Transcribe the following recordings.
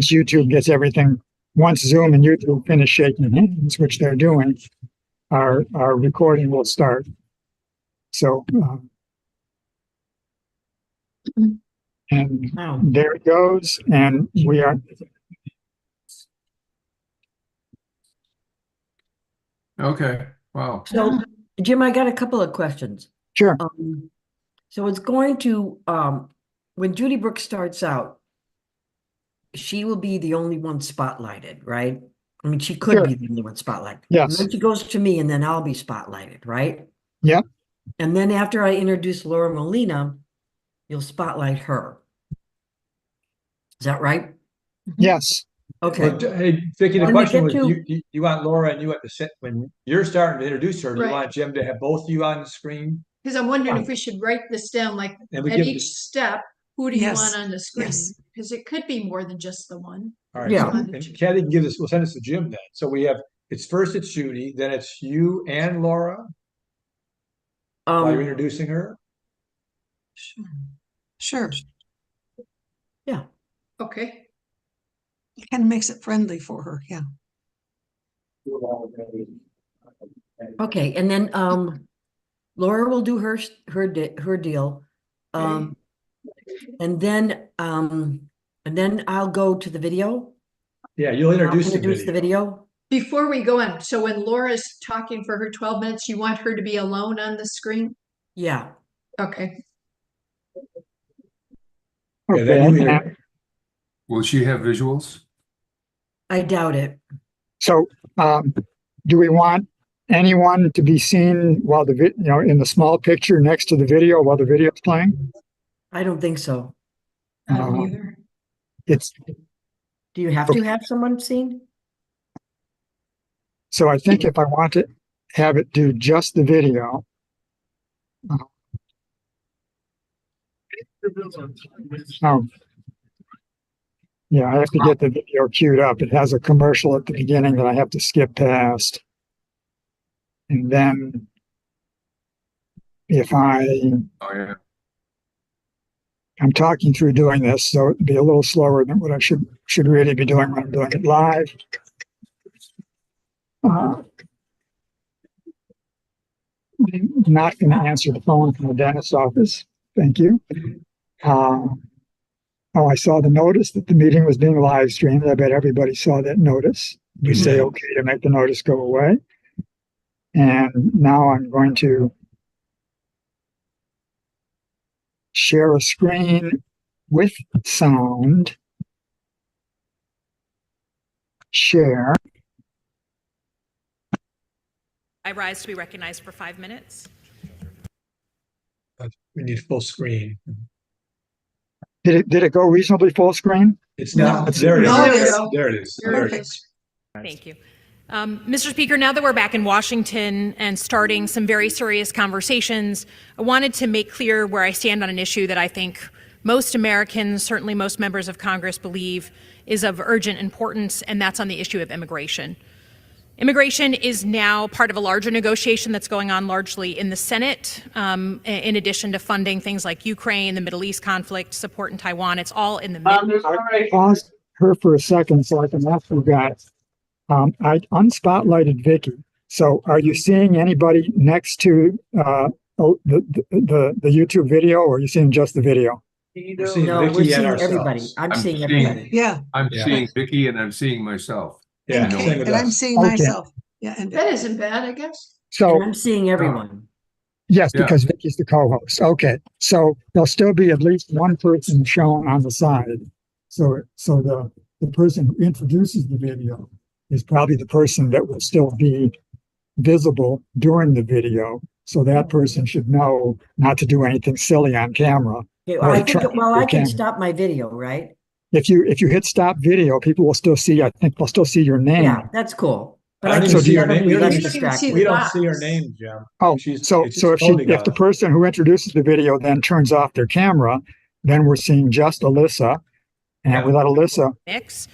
YouTube gets everything, once Zoom and YouTube finish shaking hands, which they're doing, our recording will start. So, and there it goes, and we are. Okay. Wow. So, Jim, I got a couple of questions. Sure. So it's going to, when Judy Brooks starts out, she will be the only one spotlighted, right? I mean, she could Sure. be the only one spotlighted. Yes. And then she goes to me, and then I'll be spotlighted, right? Yeah. And then after I introduce Laura Molina, you'll spotlight her. Is that right? Yes. Okay. Well, hey, Vicki, the When we question get was, to- you want Laura and you at the set, when you're starting to introduce her, do you Right. want Jim to have both of you on the screen? Because I'm wondering if we should write this down, like And we at give each step, who do you Yes. want on the screen? Yes. Because it could be more than just the one. All right. Yeah. So, and Kathy can give this, we'll send this to Jim then. So we have, it's Judy, then it's you and Laura while you're introducing her. Sure. Yeah. Okay. It kind of makes it friendly for her. Yeah. Okay. And then Laura will do her deal. And then I'll go to the video. Yeah, you'll I'll introduce introduce the video. Before we go on, so when Laura's talking for her 12 minutes, you want her to be alone on the screen? Yeah. Okay. Yeah, then you Okay. inter- Will she have visuals? I doubt it. So, do we want anyone to be seen while in the small picture next to the video while the video is playing? I don't think so. I don't either. It's Do you have to have someone seen? so I think if I want to have it do just the video. Oh. Yeah, I have to get the video queued up. It has a commercial at the beginning that I have to skip past. And then if I'm Oh, yeah. talking through doing this, so it'd be a little slower than what I should really be doing when I'm doing it live. I'm not going to answer the phone from the dentist's office. Thank you. Oh, I saw the notice that the meeting was being live streamed. I bet everybody saw that notice. We say okay to make the notice go away. And now I'm going to share a screen with sound. Share. I rise to be recognized for 5 minutes. we need full screen. Did it go reasonably full screen? It's not, No. there it is. No, it is. There it is. There it is. Thank you. Mr. Speaker, now that we're back in Washington and starting some very serious conversations, I wanted to make clear where I stand on an issue that I think most Americans, certainly most members of Congress, believe is of urgent importance, and that's on the issue of immigration. Immigration is now part of a larger negotiation that's going on largely in the Senate, in addition to funding things like Ukraine, the Middle East conflict, support in Taiwan. It's all in the middle. I paused her for a second so I can ask you guys. I unspotlighted Vicki. So are you seeing anybody next to the YouTube video, or are you seeing just the video? We're seeing No, we're Vicki seeing and everybody. ourselves. I'm I'm seeing seeing- everybody. Yeah. I'm Yeah. seeing Vicki and I'm seeing myself. Yeah, Okay. same with And I'm us. seeing Okay. myself. Yeah. And That isn't bad, I guess. So I'm seeing everyone. yes, Yeah. because Vicki's the co-host. Okay, so there'll still be at least one person shown on the side. So the person who introduces the video is probably the person that will still be visible during the video. So that person should know not to do anything silly on camera. Okay, Or I try think, to well, I can camera. stop my video, right? If you hit stop video, people will still see. I think they'll still see your name. Yeah, that's cool. But I I don't can even see see her name. everybody We don't less even see distracted. We don't box. see her name, Jim. Oh, She's- so it's so just if floating the on us. person who introduces the video then turns off their camera, then we're seeing just Alyssa, and Yeah. we let Alyssa. Mix.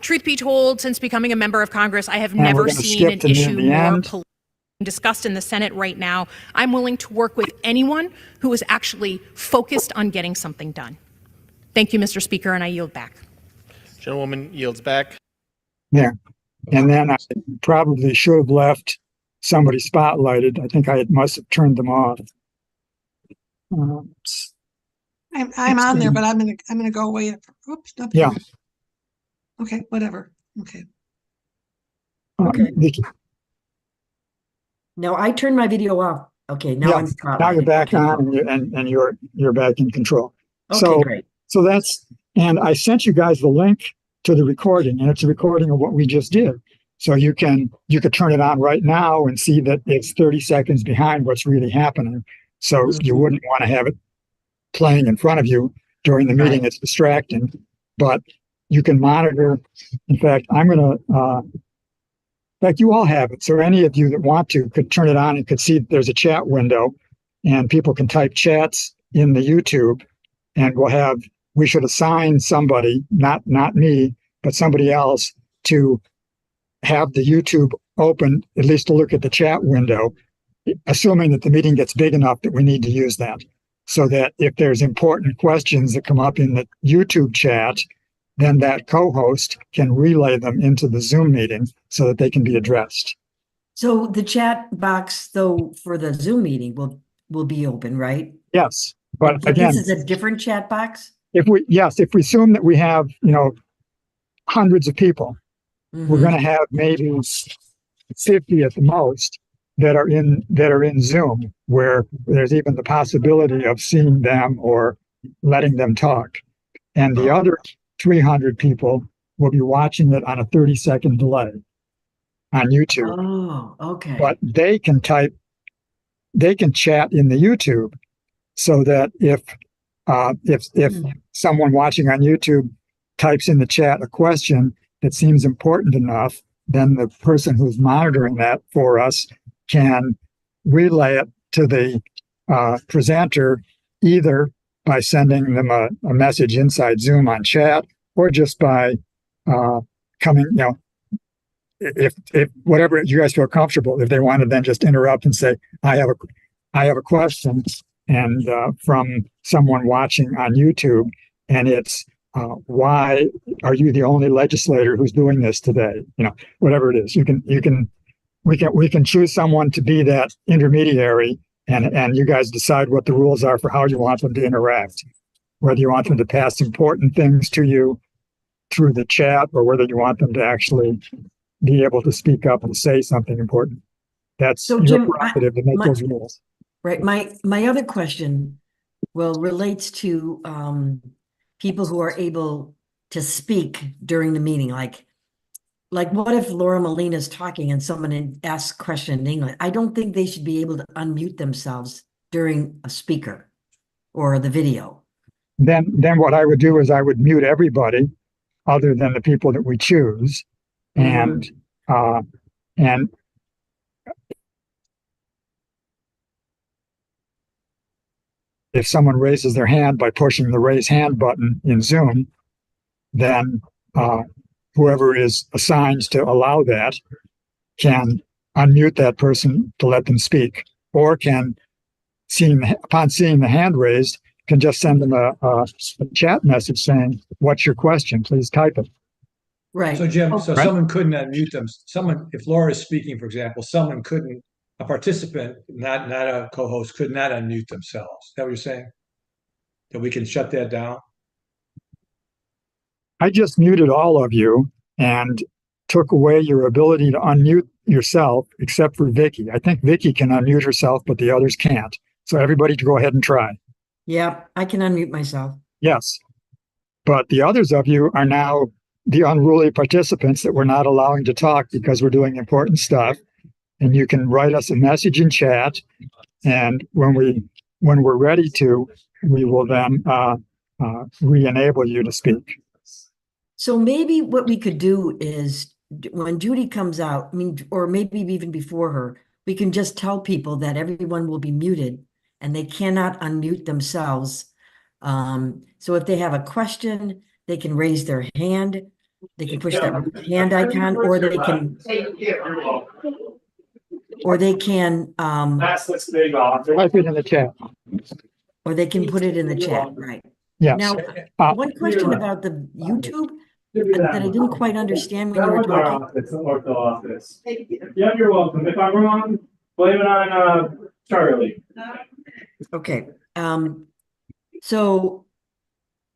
Truth be told, since becoming a member of Congress, I have And we're never gonna seen skip an to near issue the more end. discussed in the Senate right now. I'm willing to work with anyone who is actually focused on getting something done. Thank you, Mr. Speaker, and I yield back. Gentlewoman yields back. There. And then I probably should have left somebody spotlighted. I think I must have turned them off. I'm on there, but I'm gonna go away. Oops. Nope. Yeah. Okay, whatever. Okay. Okay. Vicky, Now I turned my video off. Okay, now yeah, I'm now you're spotlighted. back Okay, on and you're back in control. Okay, So great. so that's, and I sent you guys the link to the recording, and it's a recording of what we just did. So you could turn it on right now and see that it's 30 seconds behind what's really happening. So you Mhm. wouldn't want to have it playing in front of you during the meeting. Right. It's distracting, but you can monitor. In fact, in fact, you all have it. So any of you that want to could turn it on and could see there's a chat window, and people can type chats in the YouTube, and we should assign somebody, not me, but somebody else, to have the YouTube open, at least to look at the chat window, assuming that the meeting gets big enough that we need to use that. So that if there's important questions that come up in the YouTube chat, then that co-host can relay them into the Zoom meeting so that they can be addressed. So the chat box, though, for the Zoom meeting will be open, right? Yes, but But again, this is a different chat box? if we assume that we have, hundreds of people, we're Mhm. going to have maybe 50 at the most that are in Zoom, where there's even the possibility of seeing them or letting them talk. And the other 300 people will be watching it on a 30-second delay on YouTube. Oh, okay. But they can chat in the YouTube, so that if someone watching on YouTube types in the chat a question that seems important enough, then the person who's monitoring that for us can relay it to the presenter, either by sending them a message inside Zoom on chat, or just by coming, if whatever you guys feel comfortable, if they want to then just interrupt and say, I have a question, and from someone watching on YouTube, and it's why are you the only legislator who's doing this today? Whatever it is, we can choose someone to be that intermediary, and you guys decide what the rules are for how you want them to interact, whether you want them to pass important things to you through the chat, or whether you want them to actually be able to speak up and say something important. That's So, your Jim, prerogative to make those rules. Right. My other question, relates to people who are able to speak during the meeting. Like what if Laura Molina's talking and someone asks a question in English? I don't think they should be able to unmute themselves during a speaker or the video. Then what I would do is I would mute everybody other than the people that we choose, and if someone raises their hand by pushing the raise hand button in Zoom, then whoever is assigned to allow that can unmute that person to let them speak, or can, upon seeing the hand raised, can just send them a chat message saying, "What's your question? Please type it." Right. So Jim, Oh, so right. someone couldn't unmute them. If Laura is speaking, for example, a participant, not a co-host, could not unmute themselves. Is that what you're saying? That we can shut that down? I just muted all of you and took away your ability to unmute yourself, except for Vicky. I think Vicky can unmute herself, but the others can't. So everybody go ahead and try. Yeah, I can unmute myself. Yes. But the others of you are now the unruly participants that we're not allowing to talk because we're doing important stuff. And you can write us a message in chat. And when we're ready to, we will then re-enable you to speak. So maybe what we could do is when Judy comes out, or maybe even before her, we can just tell people that everyone will be muted and they cannot unmute themselves. So if they have a question, they can raise their hand. They can push that hand icon, or they can Type it in the chat. or they can put it in the chat, right? Yes. Now, one question about the YouTube. that I didn't quite understand when you were talking. It's the ortho office. Yeah, you're welcome. If I'm wrong, blame it on Charlie. Okay, so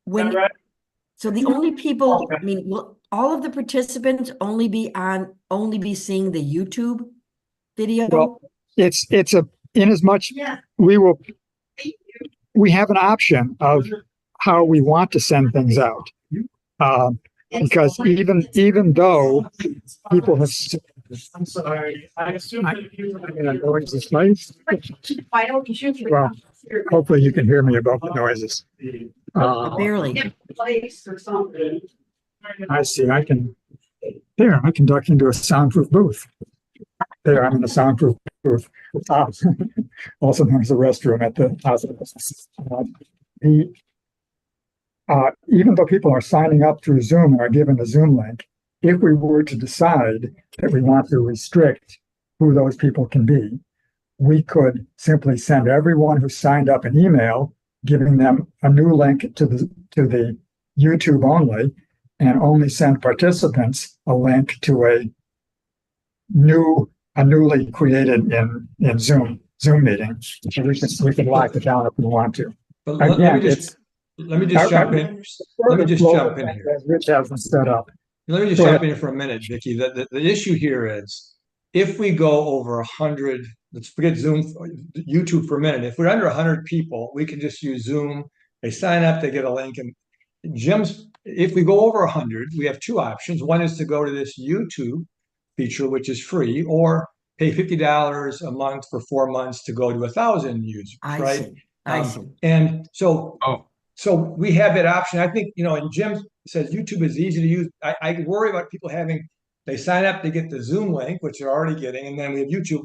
when, Right? so the only people, I mean, will all of the participants only be seeing the YouTube video? Well, it's in as much we have an option of how we want to send things out. Because even though people have, I'm sorry. I assume that you. well, hopefully you can hear me about the noises. Barely. Place or something. I see. I can duck into a soundproof booth. There, I'm in a soundproof booth. Also known as a restroom at the hospital. Even though people are signing up through Zoom and are given a Zoom link, if we were to decide that we want to restrict who those people can be, we could simply send everyone who signed up an email, giving them a new link to the YouTube only, and only send participants a link to a newly created in Zoom meeting. So we can lock it down if we want to. But let me just jump in. Let me just jump in here. Rich has them set up. Let me just jump in here for a minute, Vicki. The issue here is if we go over 100, let's forget YouTube for a minute. If we're under 100 people, we can just use Zoom. They sign up, they get a link. And if we go over 100, we have two options. One is to go to this YouTube feature, which is free, or pay $50 a month for 4 months to go to 1,000 users, right? I see. And so we have that option. I think, and Jim says YouTube is easy to use. I worry about people they sign up, they get the Zoom link, which they're already getting, and then we have YouTube.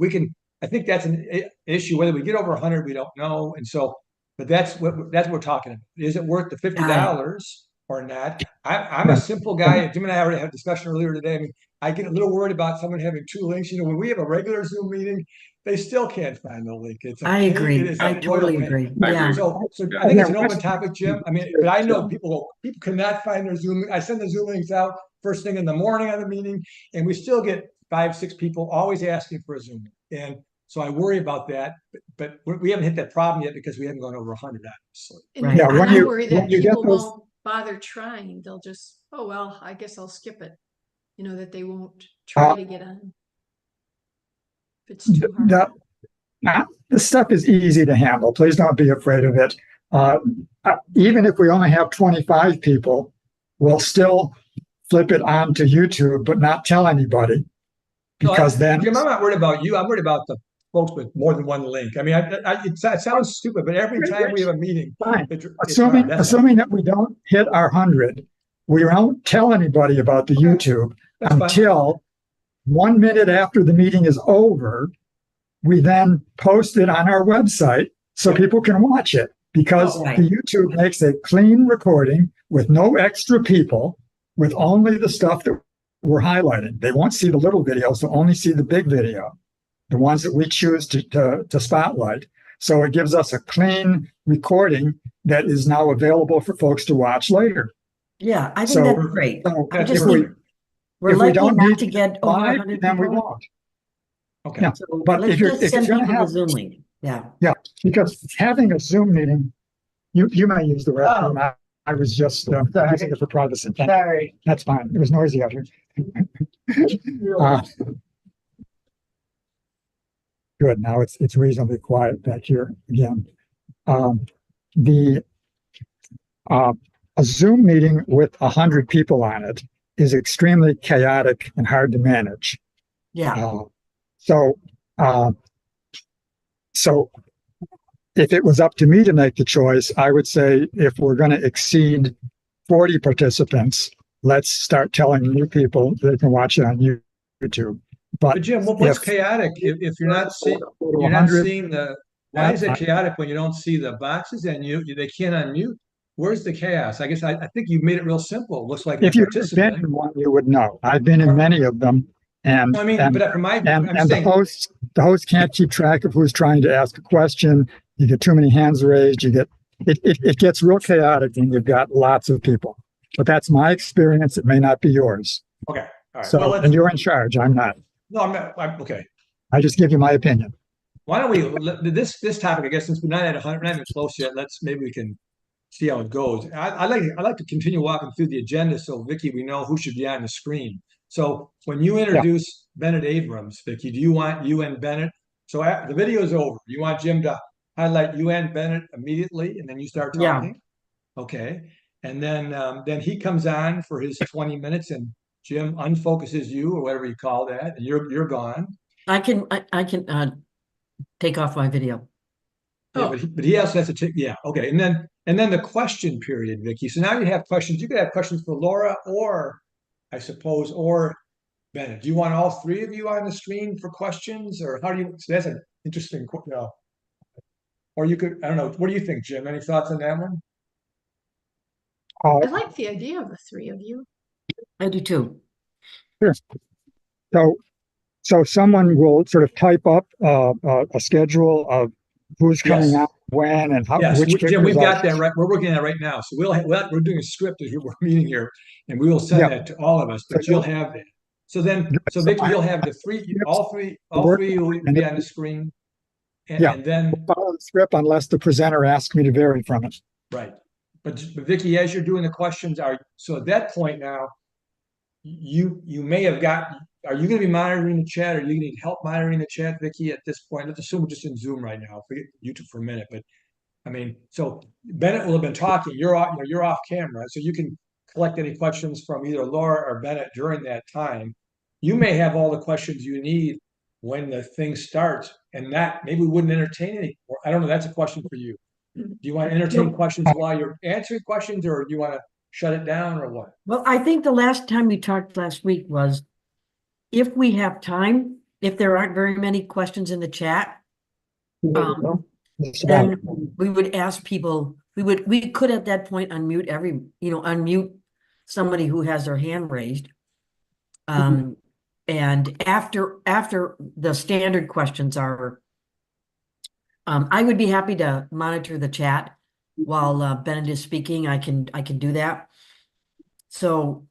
I think that's an issue. Whether we get over 100, we don't know. And so, but that's what we're talking about. Is it worth the $50 or not? I'm a simple guy. Jim and I already had a discussion earlier today. I mean, I get a little worried about someone having two links. When we have a regular Zoom meeting, they still can't find the link. I agree. I totally agree. Yeah. So I think it's an open topic, Jim. I mean, but I know people cannot find their Zoom. I send the Zoom links out first thing in the morning on the meeting, and we still get 5-6 people always asking for a Zoom. And so I worry about that, but we haven't hit that problem yet because we haven't gone over 100, obviously. And Yeah, I worry that people those... won't bother trying. They'll just, oh, well, I guess I'll skip it. That they won't try to get on. If it's too hard. This stuff is easy to handle. Please don't be afraid of it. Even if we only have 25 people, we'll still flip it onto YouTube, but not tell anybody. Because then, Jim, I'm not worried about you. I'm worried about the folks with more than one link. I mean, it sounds stupid, but every time we have a meeting, fine. Assuming that we don't hit our 100, we won't tell anybody about the YouTube until 1 minute after the meeting is over. We then post it on our website so people can watch it, because the YouTube makes a clean recording with no extra people, with only the stuff that we're highlighting. They won't see the little videos, they'll only see the big video, the ones that we choose to spotlight. So it gives us a clean recording that is now available for folks to watch later. Yeah, I think that's great. So I just think we're lucky not to get over 100 then we people. won't. Okay. Yeah. So But let's if you're just send going to people have the Zoom link. Yeah. Yeah, because having a Zoom meeting, you may use the restroom. I was just using it for privacy. Sorry. That's fine. It was noisy out here. Good. Now it's reasonably quiet back here again. A Zoom meeting with 100 people on it is extremely chaotic and hard to manage. Yeah. So if it was up to me to make the choice, I would say if we're going to exceed 40 participants, let's start telling new people they can watch it on YouTube. But Jim, what's chaotic if you're not seeing the? Why is it chaotic when you don't see the boxes and they can't unmute? Where's the chaos? I guess I think you've made it real simple. It looks like if you've been in one, you would know. I've been in many of them, and the host can't keep track of who's trying to ask a question. You get too many hands raised. It gets real chaotic when you've got lots of people. but that's my experience. It may not be yours. Okay, all right. So, Well, let's, and you're in charge. I'm not. no, I'm not, okay. I just give you my opinion. Why don't we, this topic, I guess, since we're not at 100, not even close yet, maybe we can see how it goes. I like to continue walking through the agenda. So Vicky, we know who should be on the screen. So when you introduce Bennett Abrams, Vicky, do you want you and Bennett? So the video is over. You want Jim to highlight you and Bennett immediately, and then you start talking? Yeah. Okay. And then he comes on for his 20 minutes, and Jim unfocuses you, or whatever you call that, and you're gone. I can take off my video. Yeah, but he also has to take, yeah, okay. And then the question period, Vicky. So now you have questions. You could have questions for Laura or, I suppose, or Bennett. Do you want all three of you on the screen for questions, or how do you? So that's an interesting, or you could, I don't know. What do you think, Jim? Any thoughts on that one? I like the idea of the three of you. I do too. Sure. So someone will sort of type up a schedule of who's coming out when and how. Yes, which Jim, we've got that right. We're working on it right now. So we're doing a script as we're meeting here, and we will send that to all of us. But you'll have that. So Vicky, you'll have all three will be on the screen. And then follow the script unless the presenter asks me to vary from it. Right. But Vicky, as you're doing the questions, so at that point now, you may have are you going to be monitoring the chat? Or you need help monitoring the chat, Vicky, at this point? Let's assume we're just in Zoom right now. Forget YouTube for a minute, but I mean, so Bennett will have been talking. You're off camera, so you can collect any questions from either Laura or Bennett during that time. You may have all the questions you need when the thing starts, and that maybe we wouldn't entertain any. Or I don't know. That's a question for you. Do you want to entertain questions while you're answering questions, or do you want to shut it down, or what? Well, I think the last time we talked last week was if we have time, if there aren't very many questions in the chat, then we would ask people, we could at that point unmute somebody who has their hand raised. And after the standard questions are, I would be happy to monitor the chat while Bennett is speaking. I can do that. So,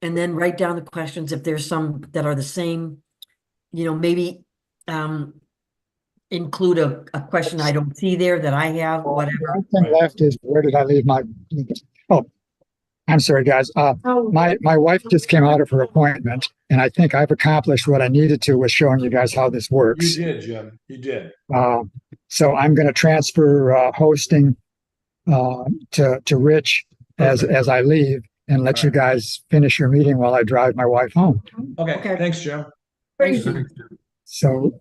and then write down the questions if there's some that are the same, maybe include a question I don't see there that I have, whatever. One thing left is, where did I leave my? Oh, I'm sorry, guys. My wife just came out of her appointment, and I think I've accomplished what I needed to with showing you guys how this works. You did, Jim. You did. So I'm going to transfer hosting to Rich as I leave, and let you guys finish your meeting while I drive my wife home. Okay. Thanks, Jim. Thank you. So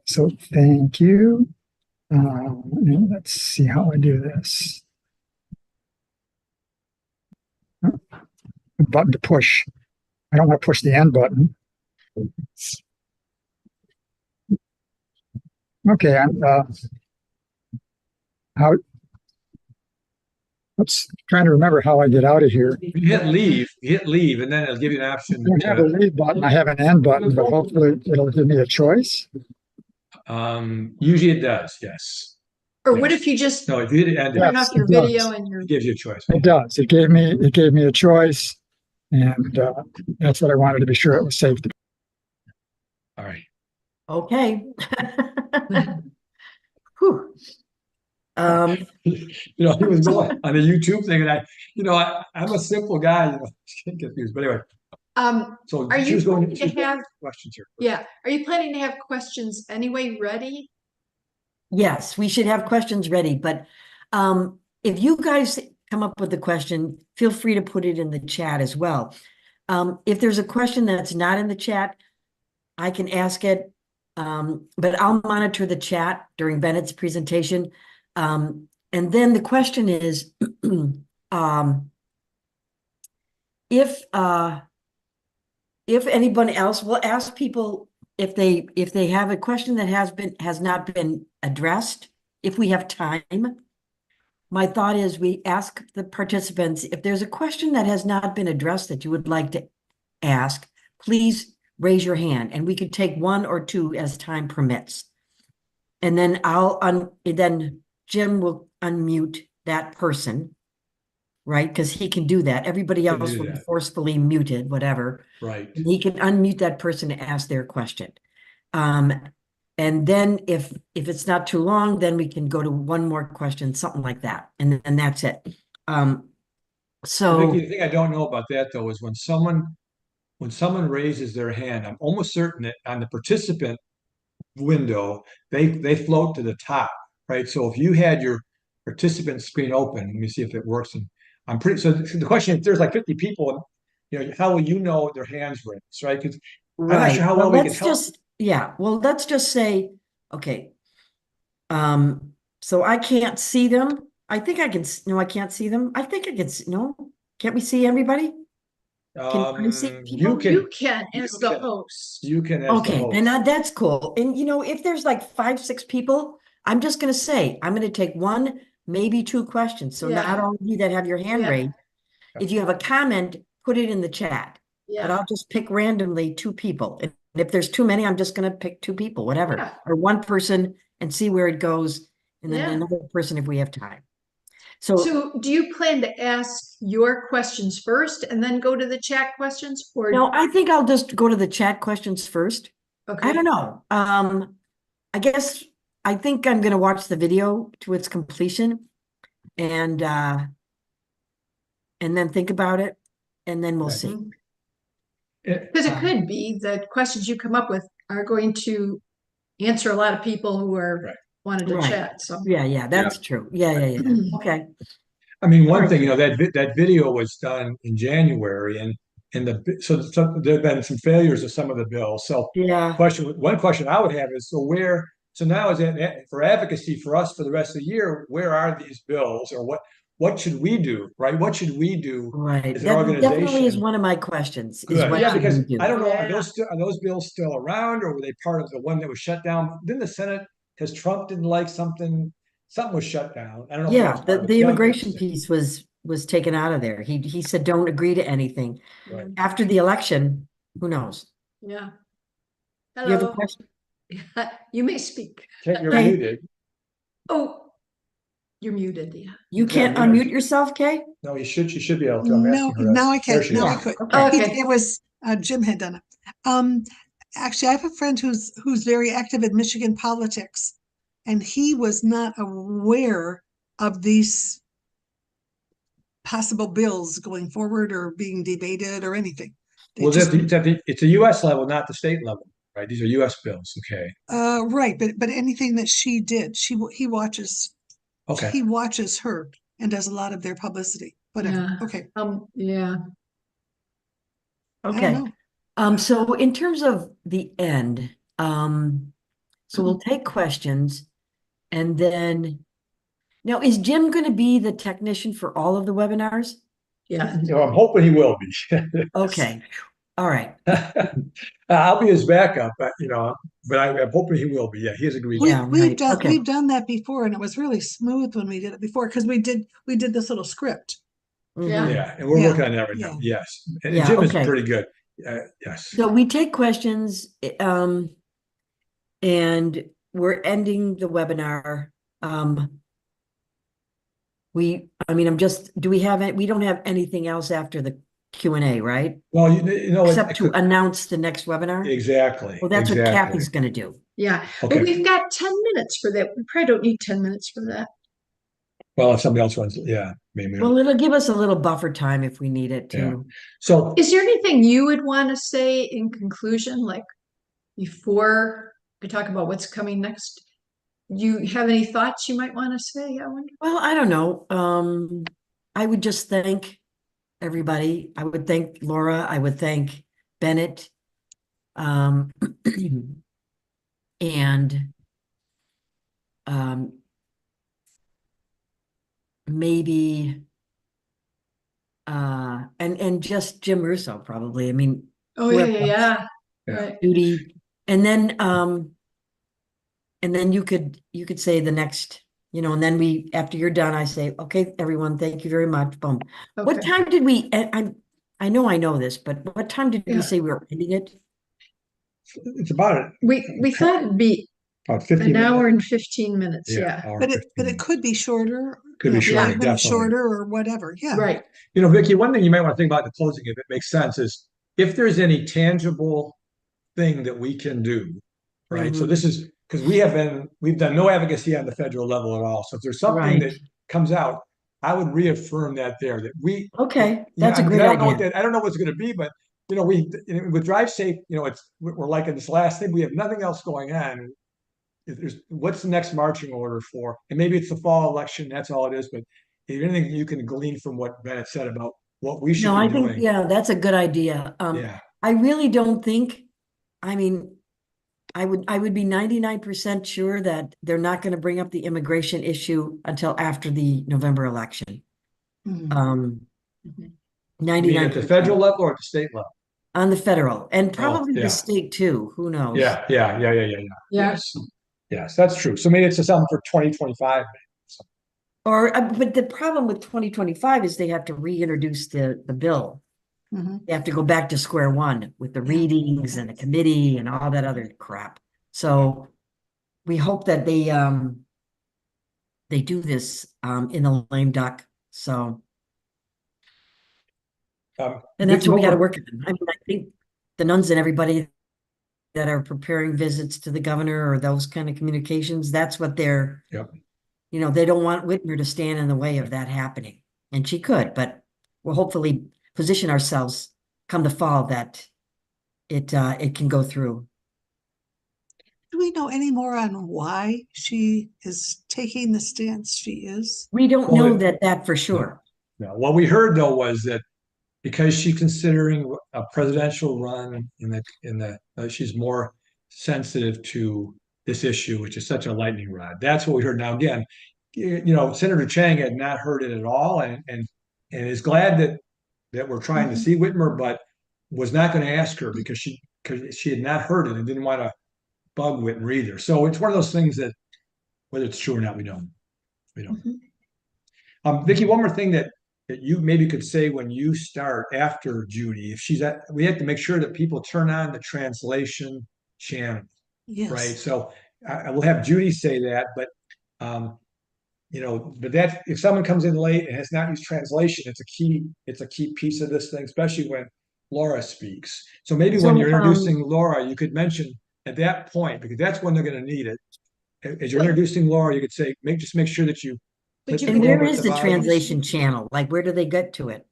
thank you. And let's see how I do this. Button to push. I don't want to push the end button. Okay, I'm trying to remember how I get out of here. You hit leave, and then it'll give you an option. I don't have a leave button. I have an end button, but hopefully it'll give me a choice. Usually it does, yes. Or what if you just if you hit end, turn off your video and it gives you a choice. It does. It gave me a choice, and that's what I wanted to be sure it was safe to. All right. Okay. Whew. He was going on the YouTube thing, and I'm a simple guy, get confused. But anyway, so are you going to have questions here? Yeah, are you planning to have questions anyway ready? Yes, we should have questions ready, but if you guys come up with a question, feel free to put it in the chat as well. If there's a question that's not in the chat, I can ask it, but I'll monitor the chat during Bennett's presentation. And then the question is, if anyone else will ask people if they have a question that has not been addressed, if we have time. My thought is we ask the participants, if there's a question that has not been addressed that you would like to ask, please raise your hand, and we could take one or two as time permits. And then then Jim will unmute that person right? Because he can do that. Everybody Can else do will be that. forcefully muted, whatever. Right. And he can unmute that person to ask their question. And then if it's not too long, then we can go to one more question, something like that. And that's it. So Vicky, the thing I don't know about that though is when someone raises their hand, I'm almost certain that on the participant window, they float to the top, right? So if you had your participant screen open, let me see if it works. And I'm pretty so the question if there's like 50 people, how will you know their hands raised, right? Because I'm not sure right. how Well, well we can let's help. just well, let's just say, okay. So I can't see them. I think I can no, I can't see them. I think I can no. Can't we see everybody? Can I see You people? can You can as the can- host. you can as the Okay, host. then that's cool. And if there's like 5, 6 people, I'm just gonna say, I'm gonna take one, maybe 2 questions. So Yeah. not all of you that have your hand Yeah. raised. If you have a comment, put it in the chat. But Yeah. I'll just pick randomly 2 people. And if there's too many, I'm just gonna pick 2 people, whatever. Yeah. Or one person and see where it goes. And then Yeah. another person if we have time. So So do you plan to ask your questions first and then go to the chat questions or? no, I think I'll just go to the chat questions first. Okay. I don't know. I guess I think I'm gonna watch the video to its completion and then think about it, and then we'll Right. see. Because it could be that questions you come up with are going to answer a lot of people who are Right. wanted to Right. chat. So Yeah, that's true. Yeah. Okay. I mean, All one right. thing, that video was done in January, and so there have been some failures of some of the bills. So Yeah, one question I would have is, so now is it for advocacy for us for the rest of the year, where are these bills, or what should we do, right? What should we do right. as an That definitely is organization? one of my questions, is Good, what yeah, should because we do? I don't know, Yeah. are those bills still around, or were they part of the one that was shut down? Didn't the Senate, because Trump didn't like something was shut down. I don't know if that Yeah, was part of the gun immigration legislation. piece was taken out of there. He said, don't agree to anything. Right. After the election, who knows? yeah. You have a Hello. question? You may speak. Kate, you're Hey. muted. Oh, you're muted. Yeah. You can't unmute yourself, Kay? No, she should be able to. I'm No, asking her that. now I There can. she Now is. I could. Okay. Okay. It was Jim had done it. Actually, I have a friend who's very active in Michigan politics, and he was not aware of these possible bills going forward or being debated or anything. They Well, just it's a U.S. level, not the state level, right? These are U.S. bills. Okay. right, but anything that she did, he watches Okay. he watches her and does a lot of their publicity. Whatever. Yeah. Okay. Yeah. I don't Okay. know. So in terms of the end, so we'll take questions and then now is Jim going to be the technician for all of the webinars? Yeah. I'm hoping he will be. Okay. All right. I'll be his backup, but I'm hoping he will be. Yeah, he has agreed. Yeah, We've right. done Okay. we've done that before, and it was really smooth when we did it before because we did this little script. Yeah. Mhm. Yeah, and we're working on that right now. Yeah. Yes, and Yeah, Jim is okay. pretty good. Yes. So we take questions, and we're ending the webinar. Do we have it? We don't have anything else after the Q&A, right? Well, Except to announce the next webinar? exactly. Well, that's what exactly. Kathy's gonna do. Yeah. Okay. But we've got 10 minutes for that. We probably don't need 10 minutes for that. Well, if somebody else wants, yeah, maybe. Well, it'll give us a little buffer time if we need it too. So Is there anything you would want to say in conclusion, like before I talk about what's coming next? You have any thoughts you might want to say? I wonder. Well, I don't know. I would just thank everybody. I would thank Laura. I would thank Bennett. And maybe and just Jim Russo probably. I mean, Oh yeah, whoever yeah, Yeah. Right. Judy, and then you could say the next, and then we, after you're done, I say, okay, everyone, thank you very much. Boom. What Okay. time did we? I know this, but what time did Yeah. we say we were ending it? it's about it. We thought it'd be About 15 An hour minutes. and 15 minutes, yeah. hour But 15 it minutes. could be shorter. Could be shorter, 5 minutes definitely. shorter or whatever. Yeah. Right. You know, Vicky, one thing you might want to think about the closing, if it makes sense, is if there's any tangible thing that we can do, right? So Mhm. this is because we've done no advocacy on the federal level at all. So if there's something Right. that comes out, I would reaffirm that there that we. Okay, You know, that's a I mean, great I don't know what idea. that, I don't know what's going to be, but you know, with Drive Safe, you know, we're like in this last thing. We have nothing else going on. What's the next marching order for? And maybe it's the fall election. That's all it is. But if anything, you can glean from what Bennett said about what we should No, be I think, doing. yeah, that's a good idea. Yeah. I really don't think, I mean, I would be 99% sure that they're not going to bring up the immigration issue until after the November election. Mhm. Mhm. You mean at 99% the federal level or at the state level? on the federal and probably yeah. the state too. Who knows? Yeah. Yeah. Yes. Yes, that's true. So maybe it's just something for 2025. Or, but the problem with 2025 is they have to reintroduce the bill. Mhm. They have to go back to square one with the Yeah. readings and the committee and all that other crap. So we hope that they do this in the lame duck. So, and that's Vicky, what we got to more- work on. I mean, I think the nuns and everybody that are preparing visits to the governor or those kind of communications, that's what they're, Yep. you know, they don't want Whitmer to stand in the way of that happening. And she could, but we'll hopefully position ourselves come the fall that it can go through. Do we know any more on why she is taking the stance she is? We don't Well, know that for sure. No, what we heard though was that because she's considering a presidential run she's more sensitive to this issue, which is such a lightning rod. That's what we heard. Now, again, you know, Senator Chang had not heard it at all, and is glad that we're trying to see Whitmer, but was not going to ask her because she had not heard it and didn't want to bug Whitmer either. So it's one of those things that whether it's true or not, we don't. Vicki, one more thing that you maybe could say when you start after Judy, if she's at, we have to make sure that people turn on the translation channel, Yes. right? So I will have Judy say that, but you know, but that if someone comes in late and has not used translation, it's a key piece of this thing, especially when Laura speaks. So maybe when you're introducing Laura, you could mention at that point, because that's when they're going to need it. As you're introducing Laura, you could say, just make sure that you. And where is the translation channel? Like, where do they get to it?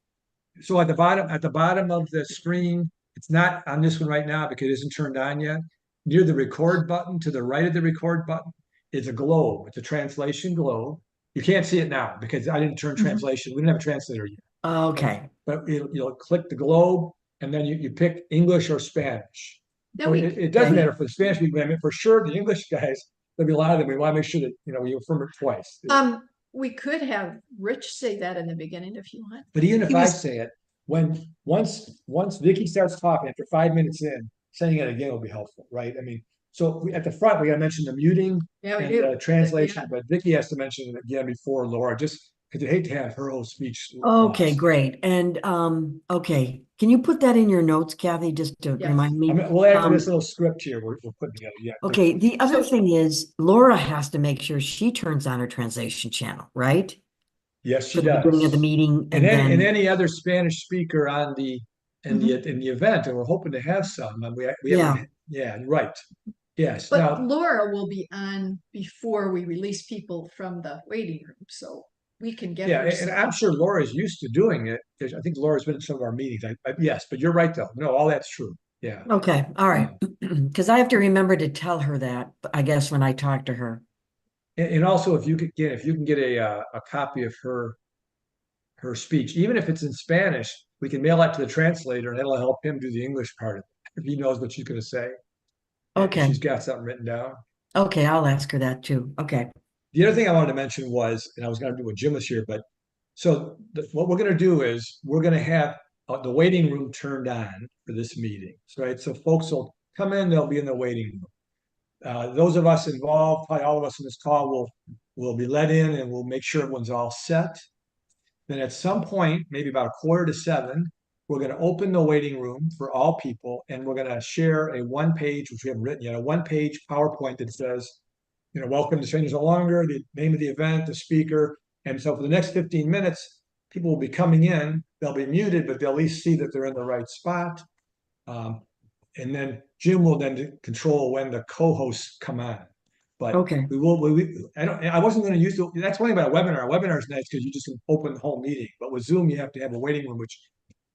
So at the bottom of the screen, it's not on this one right now because it isn't turned on yet. Near the record button, to the right of the record button, is a globe. It's a translation globe. You can't see it now because I didn't turn translation. We didn't have a translator yet. Okay. But you'll click the globe and then you pick English or Spanish. Then we- It doesn't matter for the Spanish people. I mean, for sure, the English guys, there'll be a lot of them. We want to make sure that, you know, we affirm it twice. We could have Rich say that in the beginning if you want. But even if I say it, once Vicky starts talking after 5 minutes in, saying it again will be helpful, right? I mean, so at the front we got to mention the muting Yeah, we and do. the translation, Yeah. but Vicky has to mention it again before Laura, just because you hate to have her whole speech. Okay, lost. great. And okay, can you put that in your notes, Kathy, just to Yes. remind me? I mean, we'll add to this little script here we're putting together. Yeah. Okay, the other thing is Laura has to make sure she turns on her translation channel, right? Yes, she For the does. beginning of the meeting, And then any other Spanish speaker on the in the event, and we're hoping to have some. And we Yeah. haven't, yeah, right. Yes. But Now, Laura will be on before we release people from the waiting room, so we can get yeah, her. and I'm sure Laura's used to doing it. I think Laura's been in some of our meetings. Yes, but you're right though. No, all that's true. Yeah. okay, all right. Because I have to remember to tell her that, I guess, when I talk to her. And also, if you can get a copy of her speech, even if it's in Spanish, we can mail that to the translator, and that'll help him do the English part of it if he knows what she's going to say. Okay. If she's got something written down. Okay, I'll ask her that too. Okay. The other thing I wanted to mention was, and I was going to do when Jim was here, but so what we're going to do is we're going to have the waiting room turned on for this meeting, right? So folks will come in, they'll be in the waiting room. Those of us involved, probably all of us in this call, will be let in, and we'll make sure everyone's all set. Then at some point, maybe about 6:45, we're going to open the waiting room for all people, and we're going to share a one-page, which we haven't written yet, a one-page PowerPoint that says welcome to Strangers No Longer, the name of the event, the speaker. And so for the next 15 minutes, people will be coming in, they'll be muted, but they'll at least see that they're in the right spot. And then Jim will then control when the co-hosts come on. But Okay. I wasn't going to use that's one thing about a webinar. A webinar is nice because you just can open the whole meeting. But with Zoom, you have to have a waiting room, which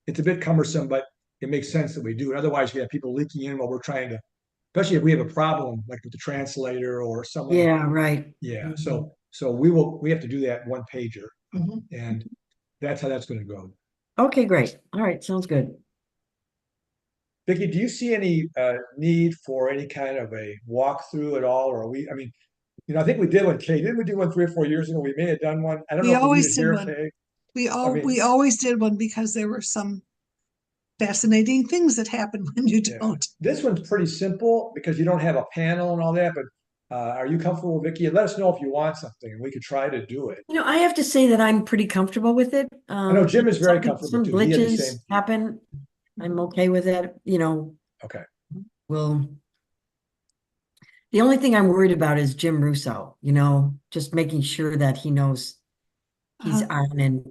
it's a bit cumbersome, but it makes sense that we do it. Otherwise, you have people leaking in while we're trying to, especially if we have a problem like with the translator or someone. Yeah, right. Yeah. Mhm. So we have to do that one pager, and that's how that's going to go. Okay, great. All right, sounds good. Vicki, do you see any need for any kind of a walkthrough at all? Or I mean, I think we did one, Kay. Didn't we do one 3 or 4 years ago? We may have done one. I don't We know if we always did it did here, one. Kay. We always did one because there were some fascinating things that happen when you Yeah. don't. This one's pretty simple because you don't have a panel and all that, but are you comfortable, Vicki? Let us know if you want something and we could try to do it. I have to say that I'm pretty comfortable with it. I know Jim is very Some comfortable too. He had the glitches same. happen. I'm okay with it, Okay. the only thing I'm worried about is Jim Russo, just making sure that he knows he's on and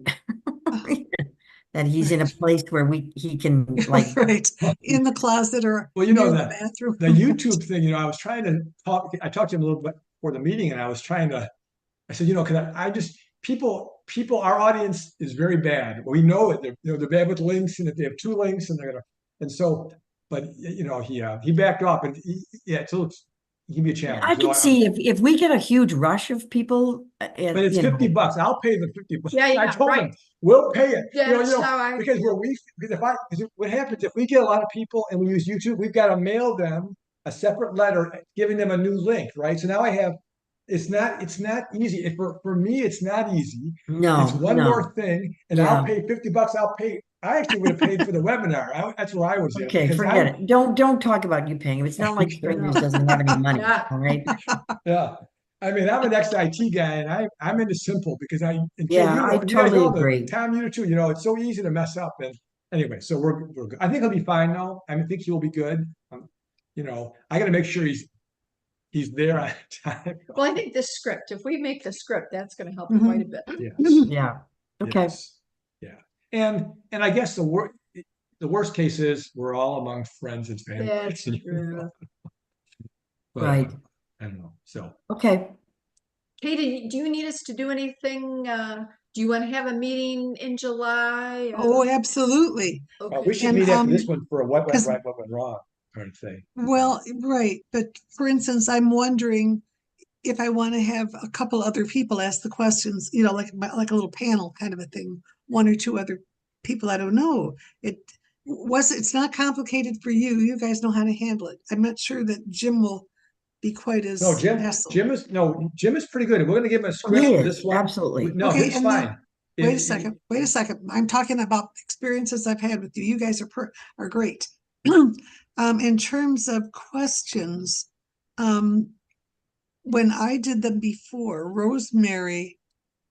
that he's in a place where he can like right in the closet or Well, near the bathroom. the YouTube thing, I was trying to I talked to him a little bit before the meeting and I said, people, our audience is very bad. We know it. They're bad with links, and if they have 2 links and but he backed off and so he can be a challenge. I can see if we get a huge rush of people, but it's $50. I'll pay the $50. Yeah, I told him we'll pay it. That's how I because what happens if we get a lot of people and we use YouTube, we've got to mail them a separate letter giving them a new link, right? So now it's not easy. For me, it's not easy. No, it's one more thing, and Yeah. I'll pay $50. I actually would have paid for the webinar. That's where I was at. Okay, because forget it. Don't talk about you paying. It's not like Strangers doesn't have any money, Yeah. all right? Yeah. I mean, I'm an ex-IT guy, and I'm into simple because I you guys totally know that. agree. Tom, you too. It's so easy to mess up. And anyway, so we're good. I think he'll be fine though. I think he'll be good. I got to make sure he's there on time. Well, I think this script, if we make the script, that's going to help quite a bit. Yes. Yeah. Okay. Yes. Yeah. And I guess the worst case is we're all among friends and family. That's true. But, Right. I don't know. So Okay. Katie, do you need us to do anything? Do you want to have a meeting in July? Oh, absolutely. Okay. we should And, meet after this one for a what went 'cause- right, what went wrong kind of thing. Well, right. But for instance, I'm wondering if I want to have a couple other people ask the questions, like a little panel kind of a thing, 1 or 2 other people. I don't know. It's not complicated for you. You guys know how to handle it. I'm not sure that Jim will be quite as No, Jim hassle. Jim is pretty good. We're going to give him a script He for is, this one. absolutely. No, Okay, he's and then- fine. Wait a second. I'm talking about experiences I've had with you. You guys are great. In terms of questions, when I did them before, Rosemary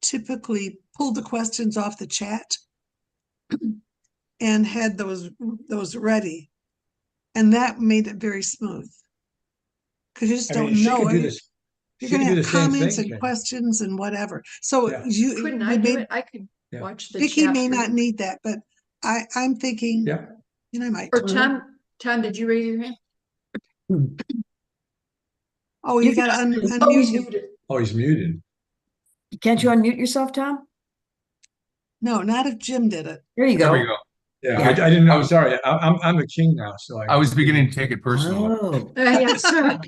typically pulled the questions off the chat and had those ready. And that made it very smooth. Because you just don't she know. could do this. You're She going could to do have the same comments thing, and questions and whatever. So Yeah. Couldn't I do it? I could Yeah. watch the Vicky chat may room. not need that, but I'm thinking, Yeah. I might. Or Tom, did you raise your hand? Oh, you got to Oh, unmute he's him. muted. Oh, he's muted. Can't you unmute yourself, Tom? No, not if Jim did it. There you There go. we go. Yeah, Yeah. I didn't know. I'm sorry. I'm the king now, so I was beginning to take it personally. Oh, Yes. I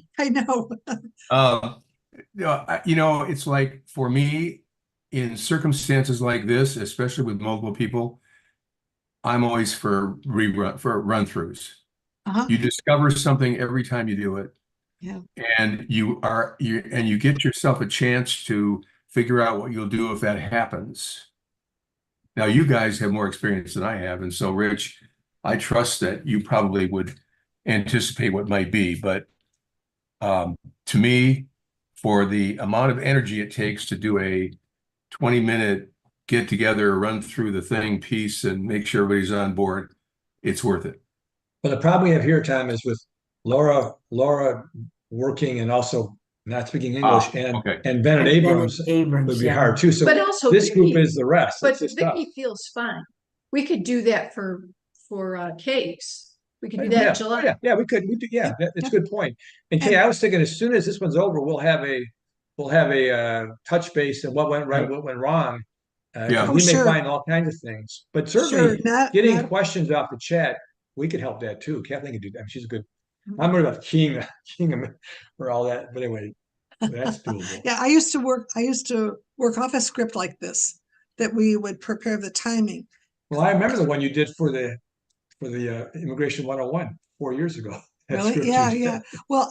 know. It's like for me, in circumstances like this, especially with multiple people, I'm always for run-throughs. Uh-huh. You discover something every time you do it. Yeah. And you get yourself a chance to figure out what you'll do if that happens. Now, you guys have more experience than I have, and so Rich, I trust that you probably would anticipate what might be, but to me, for the amount of energy it takes to do a 20-minute get together, run through the thing piece and make sure everybody's on board, it's worth it. But the problem we have here, Tom, is with Laura working and also not speaking English, and okay. and Bennett And Abrams would be yeah. hard too. So But also this group Vicky- is the rest. But It's just tough. Vicky feels fine. We could do that for cakes. We could do that Yeah, in July. yeah, we could. Yeah, that's a good point. And Kay, I was thinking as soon as this one's over, we'll have a touch base and what went right, what went wrong. Yeah. Oh, We may sure. find all kinds of things, but Sure, certainly not getting questions off the chat, we could help that too. Kathleen could do that. I mean, she's a good. I'm worried about keying them for all that, but anyway, that's doable. Yeah, I used to work off a script like this that we would prepare the timing. Well, I remember the one you did for the Immigration 101 4 years ago. That Really? script Yeah, you did. yeah. Well,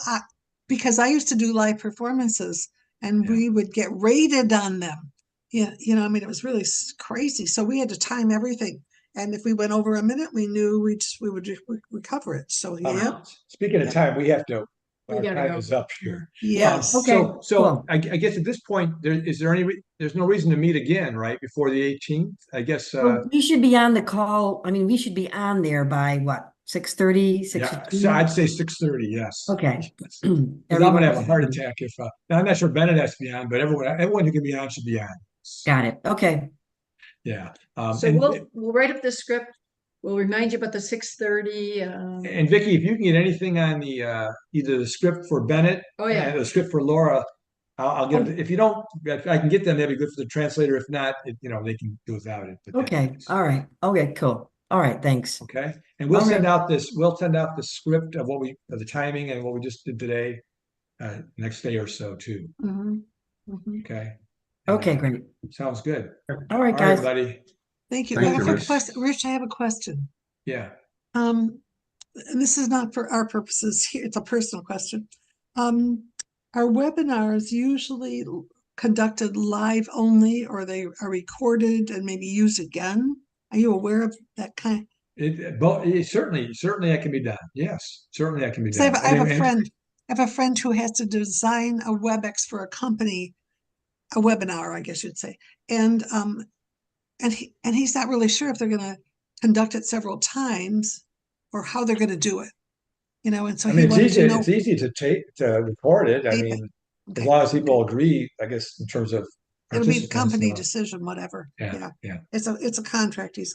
because I used to do live performances and Yeah. we would get rated on them. Yeah, I mean, it was really crazy. So we had to time everything. And if we went over a minute, we knew we would recover it. So yeah. Speaking of time, we have to. We Our gotta time go. is up here. Yes. Okay, So cool. I guess at this point, there's no reason to meet again, right? Before the 18th, I guess. Well, we should be on the call. I mean, we should be on there by what, 6:30, Yeah, so I'd say 6:30. Yes. Okay. Because I'm gonna have a heart attack if. Now I'm not sure Bennett has to be on, but everyone who can be on should be on. Got it. Okay. Yeah. So And, we'll write up the script. We'll remind you about the 6:30. and Vicky, if you can get anything on the either the script for Bennett Oh, yeah. and the script for Laura, I'll get them. If you don't, if I can get them, that'd be good for the translator. If not, they can do without it. But Okay. All right. Okay, cool. All right. Thanks. Okay. And we'll Okay. send out the script of of the timing and what we just did today, next day or so too. Mhm. Mhm. Okay. Okay, great. Sounds good. All right, All right, guys. everybody. Thank you. Thank I have you, a Rich. question. Rich, I have a question. Yeah. And this is not for our purposes here. It's a personal question. Are webinars usually conducted live only, or they are recorded and maybe used again? Are you aware of that kind? Certainly that can be done. Yes, certainly that can be 'Cause I done. have a friend who has to design a WebEx for a company, a webinar, I guess you'd say. And he's not really sure if they're going to conduct it several times or how they're going to do it. And so I he mean, wanted to know. it's easy to record it. I Tape it. mean, Okay. as long as people agree, I guess, in terms of It'll be a participants, company decision, whatever. yeah. It's a contract he's